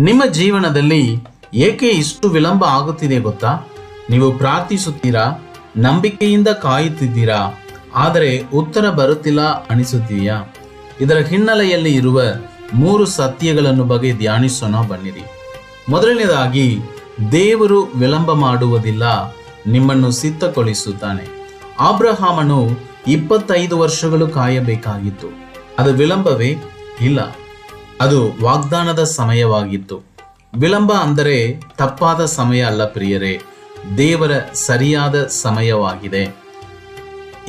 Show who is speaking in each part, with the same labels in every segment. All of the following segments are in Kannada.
Speaker 1: ನಿಮ್ಮ ಜೀವನದಲ್ಲಿ ಏಕೆ ಇಷ್ಟು ವಿಳಂಬ ಆಗುತ್ತಿದೆ ಗೊತ್ತಾ? ನೀವು ಪ್ರಾರ್ಥಿಸುತ್ತೀರಾ, ನಂಬಿಕೆಯಿಂದ ಕಾಯುತ್ತಿದ್ದೀರಾ, ಆದರೆ ಉತ್ತರ ಬರುತ್ತಿಲ್ಲ ಅನಿಸುತ್ತೀಯಾ? ಇದರ ಹಿನ್ನೆಲೆಯಲ್ಲಿ ಇರುವ 3 ಸತ್ಯಗಳನ್ನು ಬಗ್ಗೆ ಧ್ಯಾನಿಸೋಣ ಬನ್ನಿರಿ. ಮೊದಲನೇದಾಗಿ, ದೇವರು ವಿಳಂಬ ಮಾಡುವುದಿಲ್ಲ, ನಿಮ್ಮನ್ನು ಸಿದ್ಧಗೊಳಿಸುತ್ತಾನೆ. ಅಬ್ರಹಾಮನು 25 ವರ್ಷಗಳು ಕಾಯಬೇಕಾಗಿತ್ತು. ಅದು ವಿಳಂಬವೇ? ಇಲ್ಲ, ಅದು ವಾಗ್ದಾನದ ಸಮಯವಾಗಿತ್ತು. ವಿಳಂಬ ಅಂದರೆ ತಪ್ಪಾದ ಸಮಯ ಅಲ್ಲ ಪ್ರಿಯರೇ, ದೇವರ ಸರಿಯಾದ ಸಮಯವಾಗಿದೆ.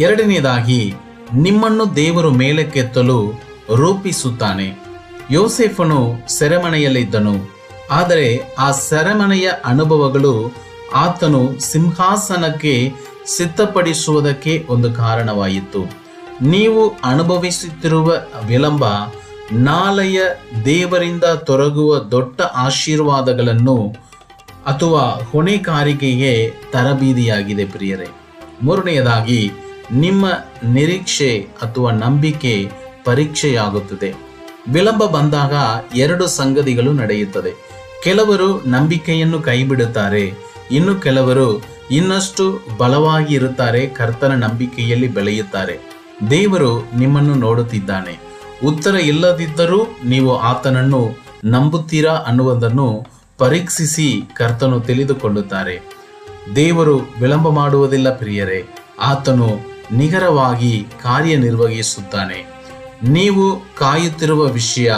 Speaker 1: ಎರಡನೆಯದಾಗಿ, ನಿಮ್ಮನ್ನು ದೇವರು ಮೇಲಕ್ಕೆತ್ತಲು ರೂಪಿಸುತ್ತಾನೆ. ಯೋಸೇಫನು ಸೆರೆಮನೆಯಲ್ಲಿದ್ದನು, ಆದರೆ ಆ ಸೆರೆಮನೆಯ ಅನುಭವಗಳು ಆತನು ಸಿಂಹಾಸನಕ್ಕೆ ಸಿದ್ಧಪಡಿಸುವುದಕ್ಕೆ ಒಂದು ಕಾರಣವಾಯಿತು. ನೀವು ಅನುಭವಿಸುತ್ತಿರುವ ವಿಳಂಬ ನಾಳೆಯ ದೇವರಿಂದ ತೊರಗುವ ದೊಡ್ಡ ಆಶೀರ್ವಾದಗಳನ್ನು ಅಥವಾ ಹೊಣೆಗಾರಿಕೆಗೆ ತರಬೇತಿಯಾಗಿದೆ ಪ್ರಿಯರೇ. ಮೂರನೆಯದಾಗಿ, ನಿಮ್ಮ ನಿರೀಕ್ಷೆ ಅಥವಾ ನಂಬಿಕೆ ಪರೀಕ್ಷೆಯಾಗುತ್ತದೆ. ವಿಳಂಬ ಬಂದಾಗ 2 ಸಂಗತಿಗಳು ನಡೆಯುತ್ತದೆ. ಕೆಲವರು ನಂಬಿಕೆಯನ್ನು ಕೈಬಿಡುತ್ತಾರೆ, ಇನ್ನು ಕೆಲವರು ಇನ್ನಷ್ಟು ಬಲವಾಗಿ ಇರುತ್ತಾರೆ, ಕರ್ತನ ನಂಬಿಕೆಯಲ್ಲಿ ಬೆಳೆಯುತ್ತಾರೆ. ದೇವರು ನಿಮ್ಮನ್ನು ನೋಡುತ್ತಿದ್ದಾನೆ. ಉತ್ತರ ಇಲ್ಲದಿದ್ದರೂ ನೀವು ಆತನನ್ನು ನಂಬುತ್ತೀರಾ ಅನ್ನುವುದನ್ನು ಪರೀಕ್ಷಿಸಿ ಕರ್ತನು ತಿಳಿದುಕೊಳ್ಳುತ್ತಾರೆ. ದೇವರು ವಿಳಂಬ ಮಾಡುವುದಿಲ್ಲ ಪ್ರಿಯರೇ, ಆತನು ನಿಖರವಾಗಿ ಕಾರ್ಯನಿರ್ವಹಿಸುತ್ತಾನೆ. ನೀವು ಕಾಯುತ್ತಿರುವ ವಿಷಯ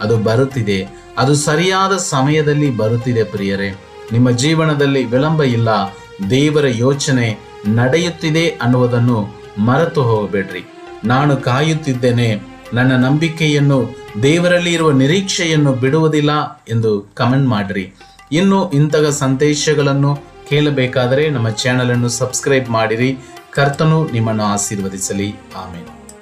Speaker 1: ಅದು ಬರುತ್ತಿದೆ, ಅದು ಸರಿಯಾದ ಸಮಯದಲ್ಲಿ ಬರುತ್ತಿದೆ ಪ್ರಿಯರೇ. ನಿಮ್ಮ ಜೀವನದಲ್ಲಿ ವಿಳಂಬ ಇಲ್ಲ, ದೇವರ ಯೋಚನೆ ನಡೆಯುತ್ತಿದೆ ಅನ್ನುವುದನ್ನು ಮರೆತು ಹೋಗಬೇಡ್ರಿ. ನಾನು ಕಾಯುತ್ತಿದ್ದೇನೆ, ನನ್ನ ನಂಬಿಕೆಯನ್ನು, ದೇವರಲ್ಲಿ ಇರುವ ನಿರೀಕ್ಷೆಯನ್ನು ಬಿಡುವುದಿಲ್ಲ ಎಂದು ಕಮೆಂಟ್ ಮಾಡಿರಿ. ಇನ್ನು ಇಂತಹ ಸಂದೇಶಗಳನ್ನು ಕೇಳಬೇಕಾದರೆ ನಮ್ಮ ಚಾನಲನ್ನು ಸಬ್ಸ್ಕ್ರೈಬ್ ಮಾಡಿರಿ. ಕರ್ತನು ನಿಮ್ಮನ್ನು ಆಶೀರ್ವದಿಸಲಿ. ಆಮೇನ್.